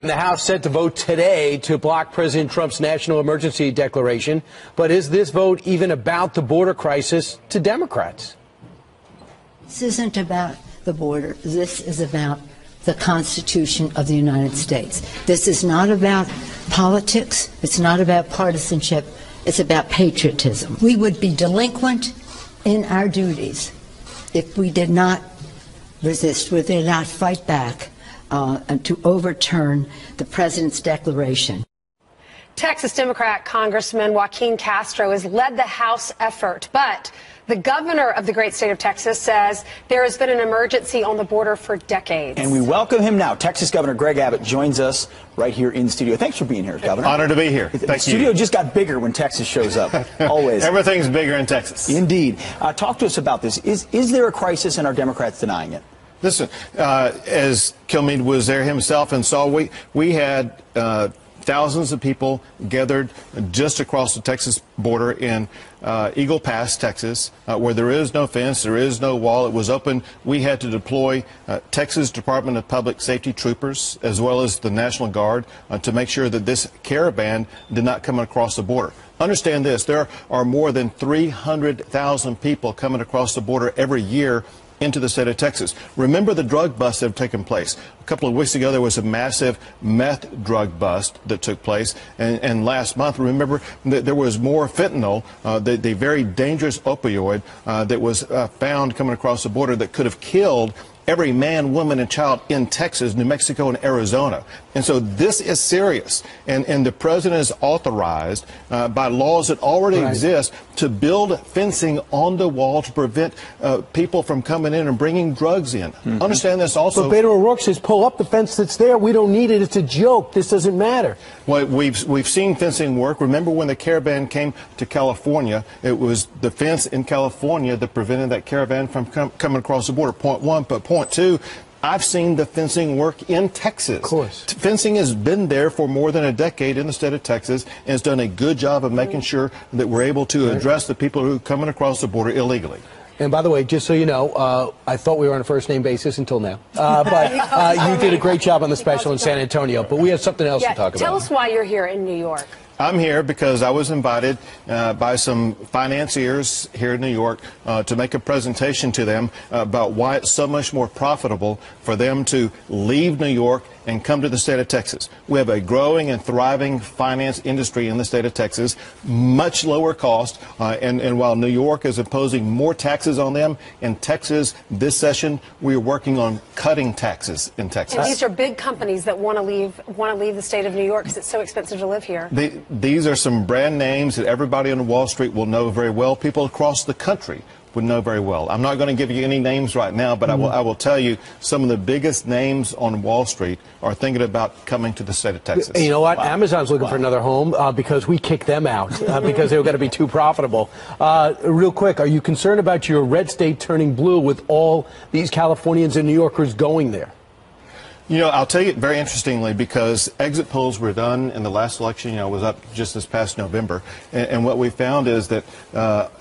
The House set to vote today to block President Trump's national emergency declaration. But is this vote even about the border crisis to Democrats? This isn't about the border. This is about the Constitution of the United States. This is not about politics. It's not about partisanship. It's about patriotism. We would be delinquent in our duties if we did not resist, we did not fight back and to overturn the president's declaration. Texas Democrat Congressman Joaquin Castro has led the House effort, but the governor of the great state of Texas says there has been an emergency on the border for decades. And we welcome him now. Texas Governor Greg Abbott joins us right here in studio. Thanks for being here, Governor. Honored to be here. Thank you. The studio just got bigger when Texas shows up. Always. Everything's bigger in Texas. Indeed. Talk to us about this. Is there a crisis and are Democrats denying it? Listen, as Kilmeade was there himself and saw, we had thousands of people gathered just across the Texas border in Eagle Pass, Texas, where there is no fence, there is no wall. It was open. We had to deploy Texas Department of Public Safety troopers as well as the National Guard to make sure that this caravan did not come across the border. Understand this, there are more than 300,000 people coming across the border every year into the state of Texas. Remember the drug busts that have taken place. A couple of weeks ago, there was a massive meth drug bust that took place. And last month, remember, there was more fentanyl, the very dangerous opioid that was found coming across the border that could have killed every man, woman, and child in Texas, New Mexico, and Arizona. And so this is serious. And the president is authorized by laws that already exist to build fencing on the wall to prevent people from coming in and bringing drugs in. Understand this also. But Beto O'Rourke says, pull up the fence that's there. We don't need it. It's a joke. This doesn't matter. Well, we've seen fencing work. Remember when the caravan came to California, it was the fence in California that prevented that caravan from coming across the border, point one. But point two, I've seen the fencing work in Texas. Of course. Fencing has been there for more than a decade in the state of Texas and has done a good job of making sure that we're able to address the people who are coming across the border illegally. And by the way, just so you know, I thought we were on a first-name basis until now. But you did a great job on the special in San Antonio. But we have something else to talk about. Tell us why you're here in New York. I'm here because I was invited by some financiers here in New York to make a presentation to them about why it's so much more profitable for them to leave New York and come to the state of Texas. We have a growing and thriving finance industry in the state of Texas, much lower cost, and while New York is imposing more taxes on them, in Texas this session we are working on cutting taxes in Texas. And these are big companies that want to leave the state of New York because it's so expensive to live here. These are some brand names that everybody on Wall Street will know very well. People across the country would know very well. I'm not going to give you any names right now, but I will tell you some of the biggest names on Wall Street are thinking about coming to the state of Texas. You know what? Wow. Amazon's looking for another home because we kicked them out because they were going to be too profitable. Real quick, are you concerned about your red state turning blue with all these Californians and New Yorkers going there? You know, I'll tell you very interestingly, because exit polls were done in the last election, was up just this past November. And what we found is that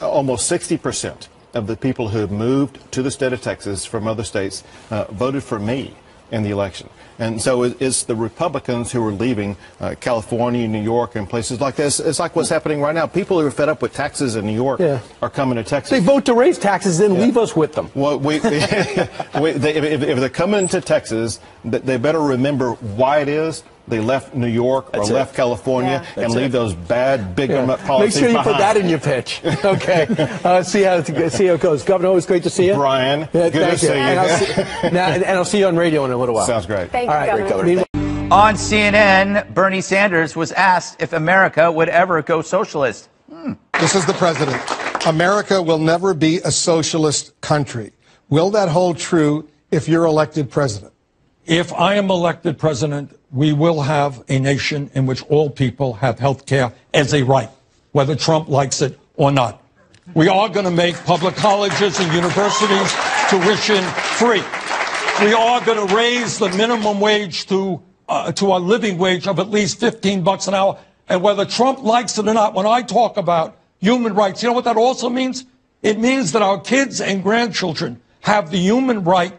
almost 60% of the people who have moved to the state of Texas from other states voted for me in the election. And so it's the Republicans who are leaving California, New York, and places like this. It's like what's happening right now. People who are fed up with taxes in New York are coming to Texas. They vote to raise taxes, then leave us with them. Well, if they're coming to Texas, they better remember why it is they left New York or left California and leave those bad big government policies behind. Make sure you behind. put that in your pitch. Okay. See how it goes. Governor, always great to see you. Brian, good to see you. And I'll see you on radio in a little while. Sounds great. Thank you, Governor. On CNN, Bernie Sanders was asked if America would ever go socialist. This is the president. America will never be a socialist country. Will that hold true if you're elected president? If I am elected president, we will have a nation in which all people have health care as a right, whether Trump likes it or not. We are going to make public colleges and universities tuition free. We are going to raise the minimum wage to a living wage of at least $15 an hour. And whether Trump likes it or not, when I talk about human rights, you know what that also means? It means that our kids and grandchildren have the human right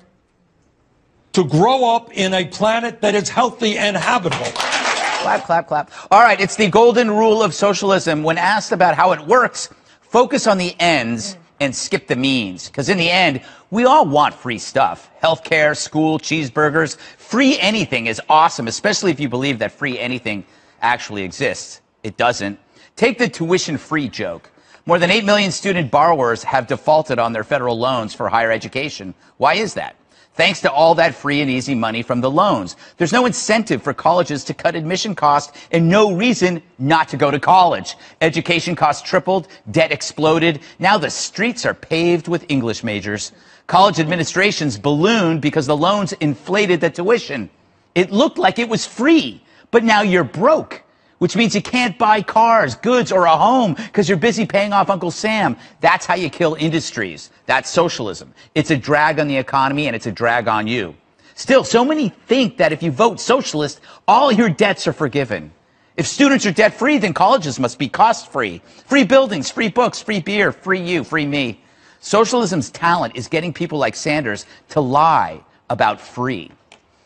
to grow up in a planet that is healthy and habitable. Clap, clap, clap. All right, it's the golden rule of socialism. When asked about how it works, focus on the ends and skip the means. Because in the end, we all want free stuff. Healthcare, school, cheeseburgers. Free anything is awesome, especially if you believe that free anything actually exists. It doesn't. Take the tuition-free joke. More than 8 million student borrowers have defaulted on their federal loans for higher education. Why is that? Thanks to all that free and easy money from the loans. There's no incentive for colleges to cut admission costs and no reason not to go to college. Education costs tripled, debt exploded. Now the streets are paved with English majors. College administrations ballooned because the loans inflated the tuition. It looked like it was free, but now you're broke, which means you can't buy cars, goods, or a home because you're busy paying off Uncle Sam. That's how you kill industries. That's socialism. It's a drag on the economy, and it's a drag on you. Still, so many think that if you vote socialist, all your debts are forgiven. If students are debt-free, then colleges must be cost-free. Free buildings, free books, free beer, free you, free me. Socialism's talent is getting people like Sanders to lie about free.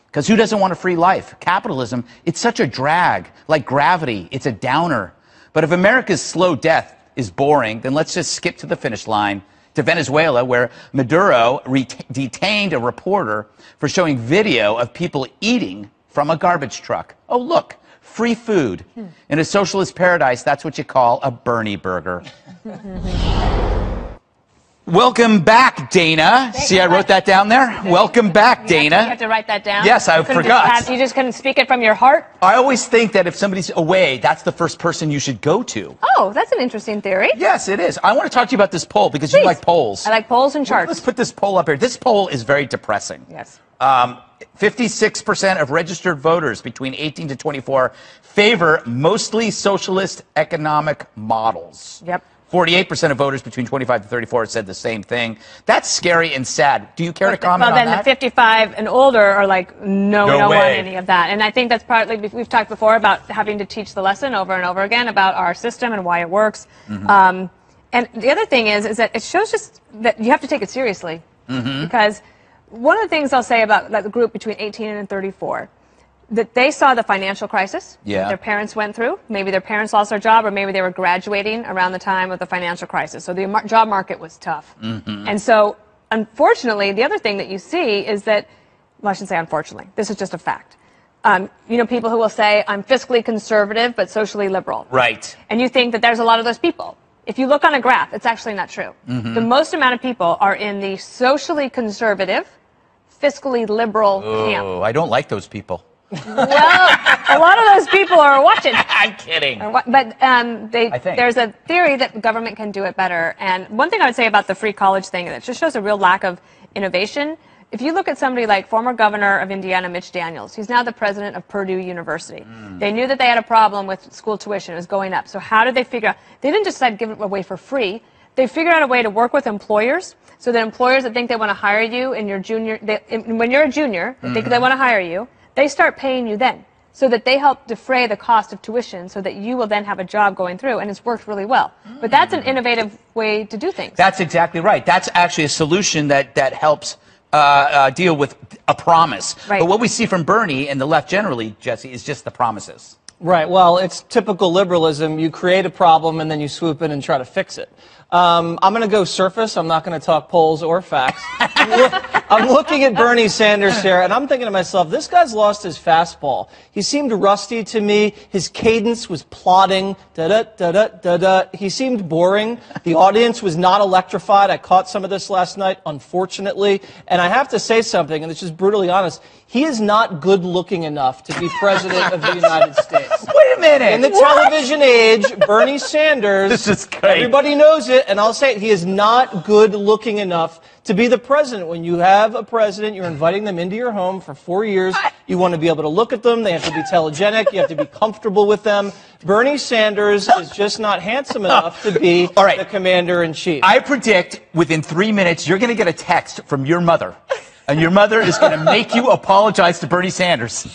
Because who doesn't want a free life? Capitalism, it's such a drag. Like gravity, it's a downer. But if America's slow death is boring, then let's just skip to the finish line, to Venezuela, where Maduro detained a reporter for showing video of people eating from a garbage truck. Oh, look, free food. In a socialist paradise, that's what you call a Bernie burger. Welcome back, Dana. See, I wrote that down there. Welcome back, Dana. You have to write that down? Yes, I forgot. You just couldn't speak it from your heart? I always think that if somebody's away, that's the first person you should go to. Oh, that's an interesting theory. Yes, it is. I want to talk to you about this poll because Please. you like polls. I like polls and charts. Let's put this poll up here. This poll is very depressing. Yes. 56% of registered voters between 18 to 24 favor mostly socialist economic models. Yep. 48% of voters between 25 to 34 said the same thing. That's scary and sad. Do you care to comment on that? Well, then the 55 and older are like, no, we don't want any of that. And I think that's partly, we've talked before about having to teach the lesson over and over again about our system and why it works. And the other thing is that it shows just that you have to take it seriously. Because one of the things I'll say about the group between 18 and 34, that they saw the financial crisis that their parents went through. Maybe their parents lost their job, or maybe they were graduating around the time of the financial crisis. So the job market was tough. And so, unfortunately, the other thing that you see is that, well, I shouldn't say unfortunately, this is just a fact. You know, people who will say, I'm fiscally conservative but socially liberal. Right. And you think that there's a lot of those people. If you look on a graph, it's actually not true. The most amount of people are in the socially conservative, fiscally liberal camp. Oh, I don't like those people. Well, a lot of those people are watching. I'm kidding. But there's a theory that the government can do it better. And one thing I would say about the free college thing, that just shows a real lack of innovation. If you look at somebody like former governor of Indiana, Mitch Daniels, he's now the president of Purdue University. They knew that they had a problem with school tuition. It was going up. So how did they figure out? They didn't just decide to give it away for free. They figured out a way to work with employers so that employers that think they want to hire you in your junior, when you're a junior, they think they want to hire you. They start paying you then, so that they help defray the cost of tuition so that you will then have a job going through, and it's worked really well. But that's an innovative way to do things. That's exactly right. That's actually a solution that helps deal with a promise. Right. But what we see from Bernie and the left generally, Jesse, is just the promises. Right. Well, it's typical liberalism. You create a problem and then you swoop in and try to fix it. I'm going to go surface. I'm not going to talk polls or facts. I'm looking at Bernie Sanders here, and I'm thinking to myself, this guy's lost his fastball. He seemed rusty to me. His cadence was plodding. Da-da-da-da-da-da. He seemed boring. The audience was not electrified. I caught some of this last night, unfortunately. And I have to say something, and it's just brutally honest. He is not good-looking enough to be president of the United States. Wait a minute. In the television age, Bernie Sanders, this is great. Everybody knows it, and I'll say it, he is not good-looking enough to be the president. When you have a president, you're inviting them into your home for 4 years. You want to be able to look at them. They have to be telegenic. You have to be comfortable with them. Bernie Sanders is just not handsome enough to be the commander-in-chief. I predict within 3 minutes you're going to get a text from your mother. And your mother is going to make you apologize to Bernie Sanders.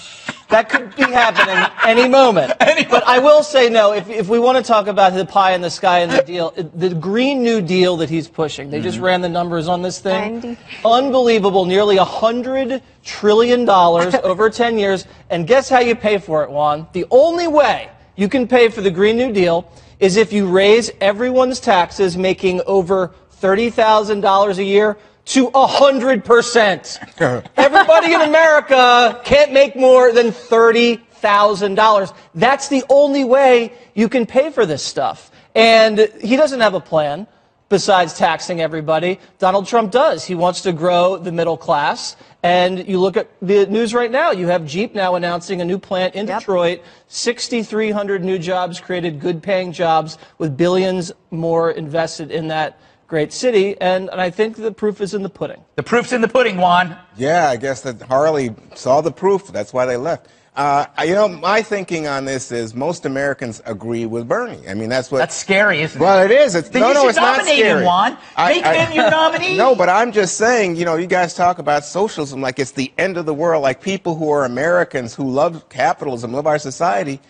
That could be happening any moment. But I will say no, if we want to talk about the pie in the sky and the deal, the Green New Deal that he's pushing, they just ran the numbers on this thing. Unbelievable, nearly $100 trillion over 10 years. And guess how you pay for it, Juan? The only way you can pay for the Green New Deal is if you raise everyone's taxes making over $30,000 a year to 100%. Everybody in America can't make more than $30,000. That's the only way you can pay for this stuff. And he doesn't have a plan besides taxing everybody. Donald Trump does. He wants to grow the middle class. And you look at the news right now, you have Jeep now announcing a new plant in Detroit, 6,300 new jobs created, good-paying jobs, with billions more invested in that great city, and I think the proof is in the pudding. The proof's in the pudding, Juan. Yeah, I guess that Harley saw the proof. That's why they left. You know, my thinking on this is most Americans agree with Bernie. I mean, that's what... That's scary, isn't it? Well, it is. It's, then no, you no, should it's not nominate scary. him, Juan. Make him your nominee. No, but I'm just saying, you know, you guys talk about socialism like it's the end of the world, like people who are Americans who love capitalism, love our society,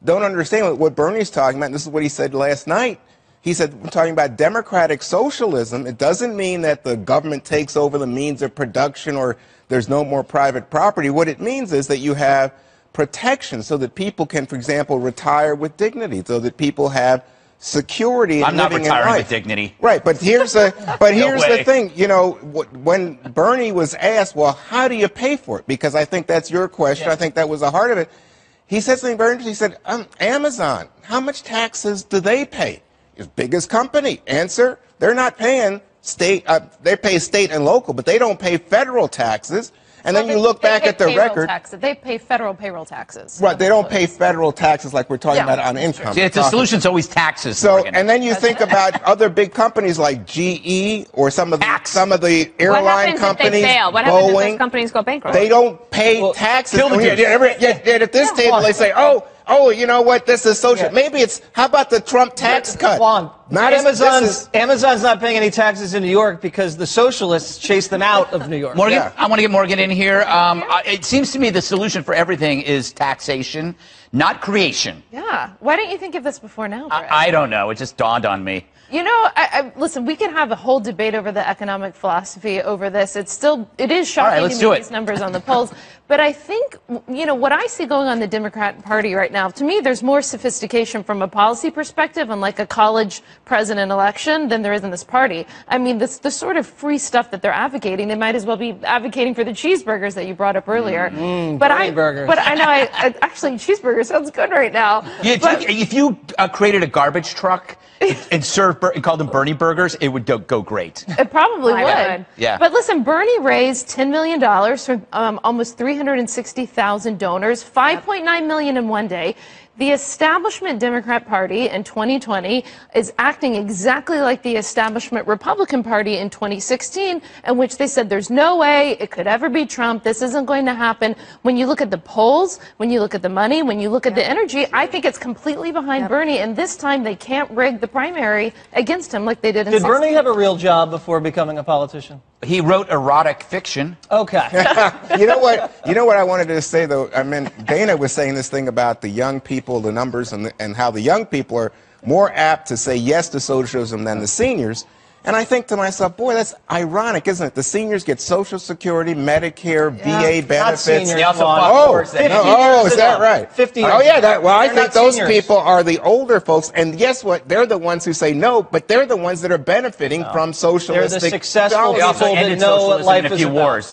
don't understand what Bernie's talking about. And this is what he said last night. He said, we're talking about democratic socialism. It doesn't mean that the government takes over the means of production or there's no more private property. What it means is that you have protection so that people can, for example, retire with dignity, so that people have security in living in life. I'm not retiring with dignity. Right, but here's the the thing. You know, when Bernie was asked, well, how do you pay for it? Because I think that's your question. Yeah. I think that was the heart of it. He said something very interesting. He said, Amazon, how much taxes do they pay? His biggest company. Answer, they're not paying state, they pay state and local, but they don't pay federal taxes. And then you look back at the record. They pay federal payroll taxes. Right, they don't pay federal taxes like we're talking about on income. See, the solution's always taxes. So, and then you think about other big companies like GE or some of the airline companies, What happens if Boeing. those companies go bankrupt? They don't pay taxes. Kill the Yet at this table they say, oh, you know what? This is social. Maybe it's, how about the Trump tax cut? Amazon's not paying any taxes in New York because the socialists chased them out of New York. Morgan, I want to get Morgan in here. It seems to me the solution for everything is taxation, not creation. Yeah. Why didn't you think of this before now, Brett? I don't know. It just dawned on me. You know, listen, we can have a whole debate over the economic philosophy over this. It is shocking to me, these numbers on the polls. But I think, you know, what I see going on in the Democrat Party right now, to me, there's more sophistication from a policy perspective on like a college president election than there is in this party. I mean, the sort of free stuff that they're advocating, they might as well be advocating for the cheeseburgers that you brought up earlier. But I know, actually, cheeseburger sounds good right now. Yeah, if you created a garbage truck and called them Bernie burgers, it would go great. It probably would. Yeah. But listen, Bernie raised $10 million from almost 360,000 donors, $5.9 million in one day. The establishment Democrat Party in 2020 is acting exactly like the establishment Republican Party in 2016, in which they said there's no way it could ever be Trump. This isn't going to happen. When you look at the polls, when you look at the money, when you look at the energy, I think it's completely behind Bernie. And this time they can't rig the primary against him like they did in 2016. Did Bernie have a real job before becoming a politician? He wrote erotic fiction. Okay. You know what I wanted to say, though? I mean, Dana was saying this thing about the young people, the numbers, and how the young people are more apt to say yes to socialism than the seniors. And I think to myself, boy, that's ironic, isn't it? The seniors get Social Security, Medicare, VA benefits. They also is that right? 50 years. Oh, yeah. I think those people are the older folks. And guess what? They're the ones who say no, but they're the ones that are benefiting from socialistic. They're the successful people that know what life is about.